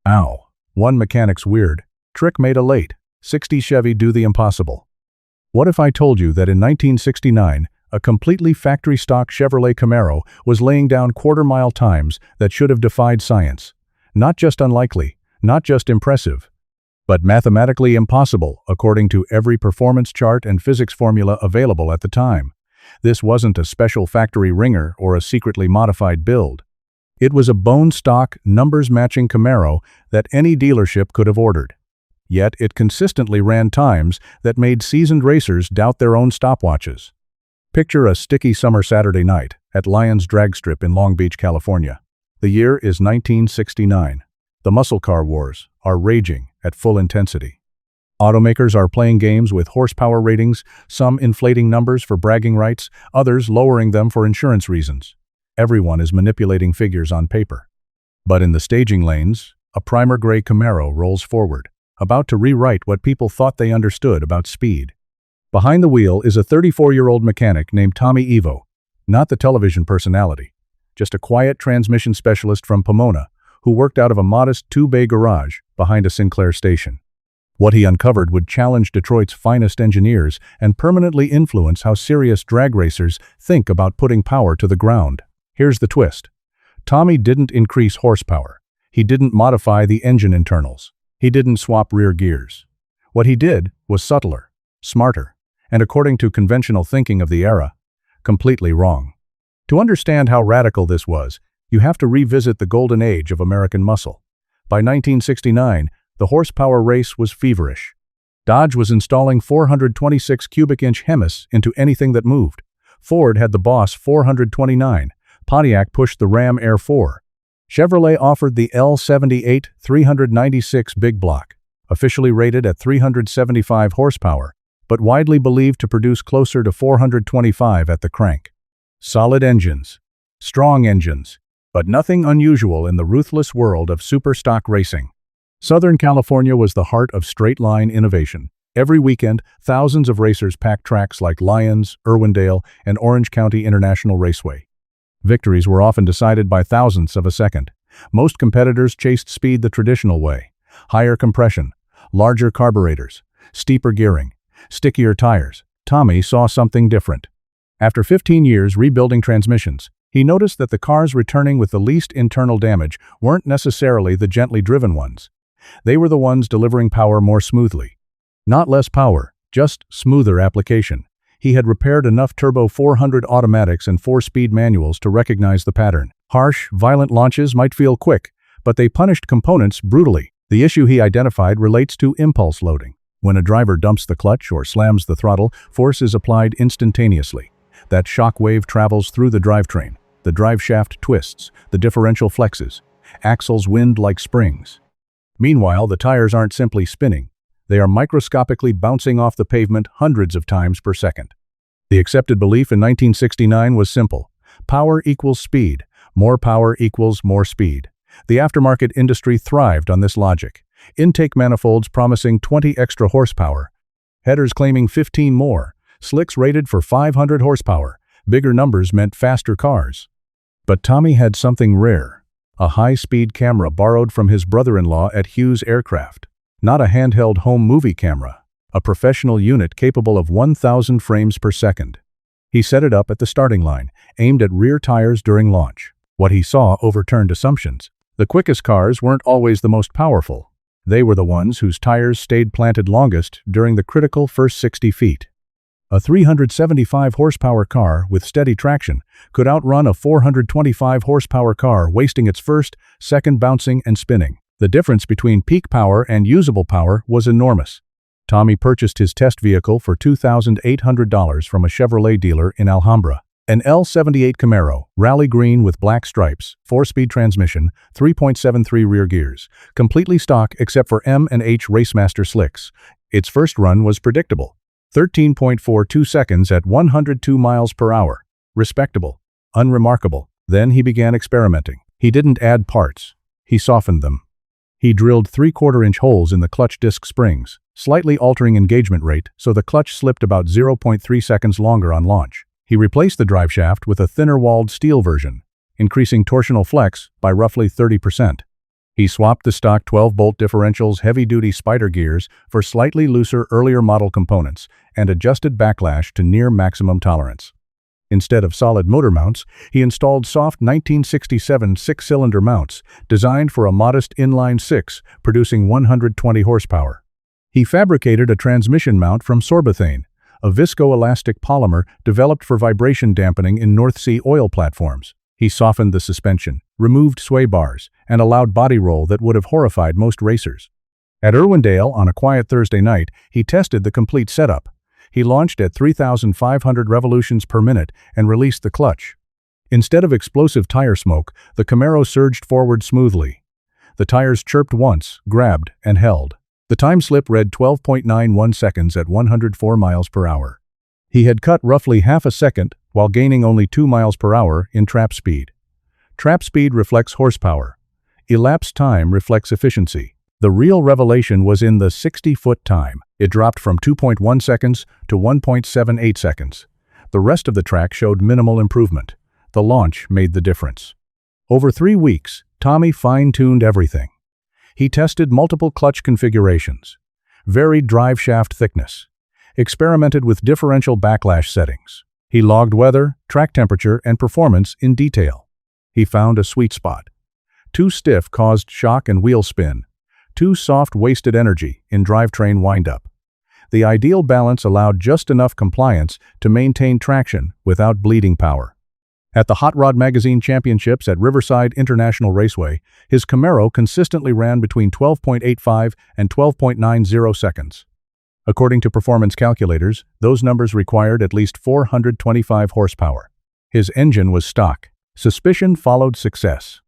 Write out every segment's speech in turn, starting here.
Ow. One mechanic's weird trick made a late 60s Chevy do the impossible. What if I told you that in 1969, a completely factory-stock Chevrolet Camaro was laying down quarter-mile times that should have defied science? Not just unlikely, not just impressive, but mathematically impossible according to every performance chart and physics formula available at the time. This wasn't a special factory ringer or a secretly modified build. It was a bone-stock, numbers-matching Camaro that any dealership could have ordered. Yet it consistently ran times that made seasoned racers doubt their own stopwatches. Picture a sticky summer Saturday night at Lyons Drag Strip in Long Beach, California. The year is 1969. The muscle car wars are raging at full intensity. Automakers are playing games with horsepower ratings, some inflating numbers for bragging rights, others lowering them for insurance reasons. Everyone is manipulating figures on paper. But in the staging lanes, a primer gray Camaro rolls forward, about to rewrite what people thought they understood about speed. Behind the wheel is a 34-year-old mechanic named Tommy Ivo, not the television personality, just a quiet transmission specialist from Pomona who worked out of a modest two-bay garage behind a Sinclair station. What he uncovered would challenge Detroit's finest engineers and permanently influence how serious drag racers think about putting power to the ground. Here's the twist. Tommy didn't increase horsepower. He didn't modify the engine internals. He didn't swap rear gears. What he did was subtler, smarter, and according to conventional thinking of the era, completely wrong. To understand how radical this was, you have to revisit the golden age of American muscle. By 1969, the horsepower race was feverish. Dodge was installing 426 cubic inch HEMIS into anything that moved. Ford had the Boss 429. Pontiac pushed the Ram Air 4. Chevrolet offered the L78 396 big block, officially rated at 375 horsepower, but widely believed to produce closer to 425 at the crank. Solid engines, strong engines, but nothing unusual in the ruthless world of superstock racing. Southern California was the heart of straight-line innovation. Every weekend, thousands of racers packed tracks like Lyons, Irwindale, and Orange County International Raceway. Victories were often decided by thousandths of a second. Most competitors chased speed the traditional way: higher compression, larger carburetors, steeper gearing, stickier tires. Tommy saw something different. After 15 years rebuilding transmissions, he noticed that the cars returning with the least internal damage weren't necessarily the gently driven ones. They were the ones delivering power more smoothly. Not less power, just smoother application. He had repaired enough Turbo 400 automatics and 4-speed manuals to recognize the pattern. Harsh, violent launches might feel quick, but they punished components brutally. The issue he identified relates to impulse loading. When a driver dumps the clutch or slams the throttle, force is applied instantaneously. That shock wave travels through the drivetrain. The drive shaft twists, the differential flexes. Axles wind like springs. Meanwhile, the tires aren't simply spinning. They are microscopically bouncing off the pavement hundreds of times per second. The accepted belief in 1969 was simple. Power equals speed. More power equals more speed. The aftermarket industry thrived on this logic. Intake manifolds promising 20 extra horsepower. Headers claiming 15 more. Slicks rated for 500 horsepower. Bigger numbers meant faster cars. But Tommy had something rare. A high-speed camera borrowed from his brother-in-law at Hughes Aircraft. Not a handheld home movie camera, a professional unit capable of 1,000 frames per second. He set it up at the starting line, aimed at rear tires during launch. What he saw overturned assumptions. The quickest cars weren't always the most powerful. They were the ones whose tires stayed planted longest during the critical first 60 feet. A 375 horsepower car with steady traction could outrun a 425 horsepower car wasting its first, second bouncing and spinning. The difference between peak power and usable power was enormous. Tommy purchased his test vehicle for $2,800 from a Chevrolet dealer in Alhambra. An L78 Camaro, rally green with black stripes, 4-speed transmission, 3.73 rear gears, completely stock except for M&H Racemaster slicks. Its first run was predictable. 13.42 seconds at 102 miles per hour. Respectable. Unremarkable. Then he began experimenting. He didn't add parts. He softened them. He drilled 3/4-inch holes in the clutch disc springs, slightly altering engagement rate so the clutch slipped about 0.3 seconds longer on launch. He replaced the driveshaft with a thinner-walled steel version, increasing torsional flex by roughly 30%. He swapped the stock 12-bolt differential's heavy-duty Spider gears for slightly looser earlier model components and adjusted backlash to near maximum tolerance. Instead of solid motor mounts, he installed soft 1967 six-cylinder mounts designed for a modest inline-six, producing 120 horsepower. He fabricated a transmission mount from sorbethane, a viscoelastic polymer developed for vibration dampening in North Sea oil platforms. He softened the suspension, removed sway bars, and allowed body roll that would have horrified most racers. At Irwindale, on a quiet Thursday night, he tested the complete setup. He launched at 3,500 revolutions per minute and released the clutch. Instead of explosive tire smoke, the Camaro surged forward smoothly. The tires chirped once, grabbed, and held. The time slip read 12.91 seconds at 104 miles per hour. He had cut roughly half a second while gaining only 2 miles per hour in trap speed. Trap speed reflects horsepower. Elapsed time reflects efficiency. The real revelation was in the 60-foot time. It dropped from 2.1 seconds to 1.78 seconds. The rest of the track showed minimal improvement. The launch made the difference. Over 3 weeks, Tommy fine-tuned everything. He tested multiple clutch configurations, varied drive shaft thickness, experimented with differential backlash settings. He logged weather, track temperature, and performance in detail. He found a sweet spot. Too stiff caused shock and wheel spin. Too soft wasted energy in drivetrain windup. The ideal balance allowed just enough compliance to maintain traction without bleeding power. At the Hot Rod Magazine Championships at Riverside International Raceway, his Camaro consistently ran between 12.85 and 12.90 seconds. According to performance calculators, those numbers required at least 425 horsepower. His engine was stock. Suspicion followed success.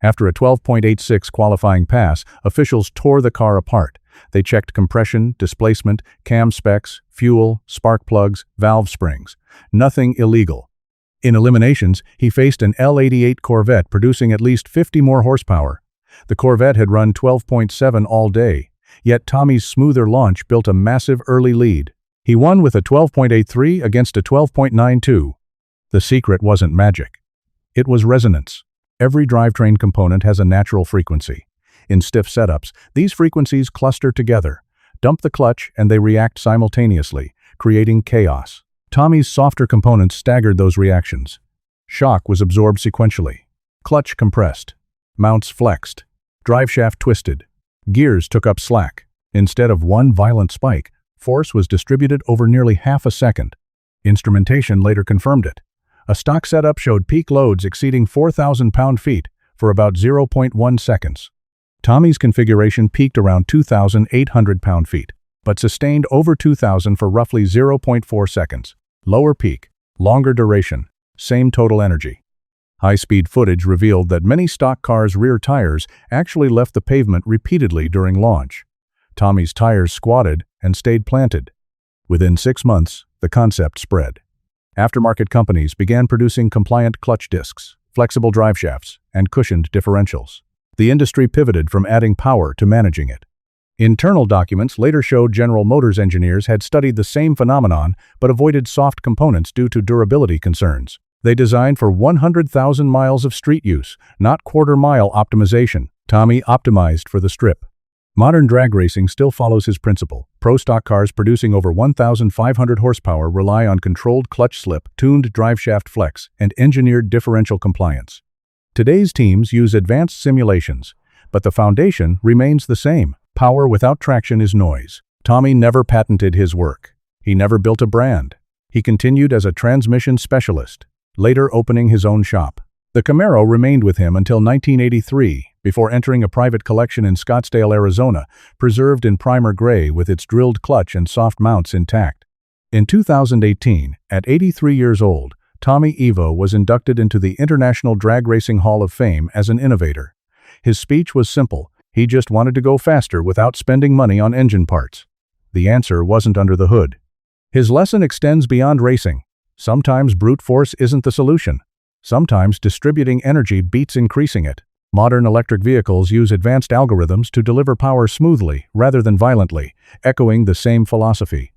After a 12.86 qualifying pass, officials tore the car apart. They checked compression, displacement, cam specs, fuel, spark plugs, valve springs. Nothing illegal. In eliminations, he faced an L88 Corvette producing at least 50 more horsepower. The Corvette had run 12.7 all day, yet Tommy's smoother launch built a massive early lead. He won with a 12.83 against a 12.92. The secret wasn't magic. It was resonance. Every drivetrain component has a natural frequency. In stiff setups, these frequencies cluster together. Dump the clutch and they react simultaneously, creating chaos. Tommy's softer components staggered those reactions. Shock was absorbed sequentially. Clutch compressed. Mounts flexed. Driveshaft twisted. Gears took up slack. Instead of one violent spike, force was distributed over nearly half a second. Instrumentation later confirmed it. A stock setup showed peak loads exceeding 4,000 pound-feet for about 0.1 seconds. Tommy's configuration peaked around 2,800 pound-feet, but sustained over 2,000 for roughly 0.4 seconds. Lower peak, longer duration, same total energy. High-speed footage revealed that many stock cars' rear tires actually left the pavement repeatedly during launch. Tommy's tires squatted and stayed planted. Within 6 months, the concept spread. Aftermarket companies began producing compliant clutch discs, flexible driveshafts, and cushioned differentials. The industry pivoted from adding power to managing it. Internal documents later showed General Motors engineers had studied the same phenomenon but avoided soft components due to durability concerns. They designed for 100,000 miles of street use, not quarter-mile optimization. Tommy optimized for the strip. Modern drag racing still follows his principle. Pro stock cars producing over 1,500 horsepower rely on controlled clutch slip, tuned driveshaft flex, and engineered differential compliance. Today's teams use advanced simulations, but the foundation remains the same. Power without traction is noise. Tommy never patented his work. He never built a brand. He continued as a transmission specialist, later opening his own shop. The Camaro remained with him until 1983, before entering a private collection in Scottsdale, Arizona, preserved in primer gray with its drilled clutch and soft mounts intact. In 2018, at 83 years old, Tommy Ivo was inducted into the International Drag Racing Hall of Fame as an innovator. His speech was simple. He just wanted to go faster without spending money on engine parts. The answer wasn't under the hood. His lesson extends beyond racing. Sometimes brute force isn't the solution. Sometimes distributing energy beats increasing it. Modern electric vehicles use advanced algorithms to deliver power smoothly rather than violently, echoing the same philosophy.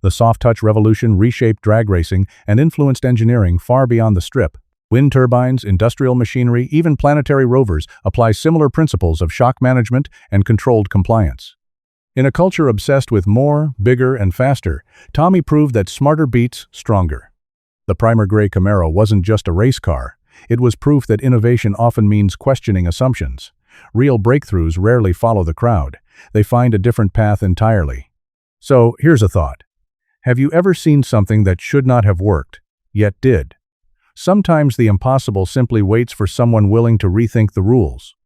The soft-touch revolution reshaped drag racing and influenced engineering far beyond the strip. Wind turbines, industrial machinery, even planetary rovers apply similar principles of shock management and controlled compliance. In a culture obsessed with more, bigger, and faster, Tommy proved that smarter beats stronger. The primer gray Camaro wasn't just a race car. It was proof that innovation often means questioning assumptions. Real breakthroughs rarely follow the crowd. They find a different path entirely. So, here's a thought. Have you ever seen something that should not have worked, yet did? Sometimes the impossible simply waits for someone willing to rethink the rules.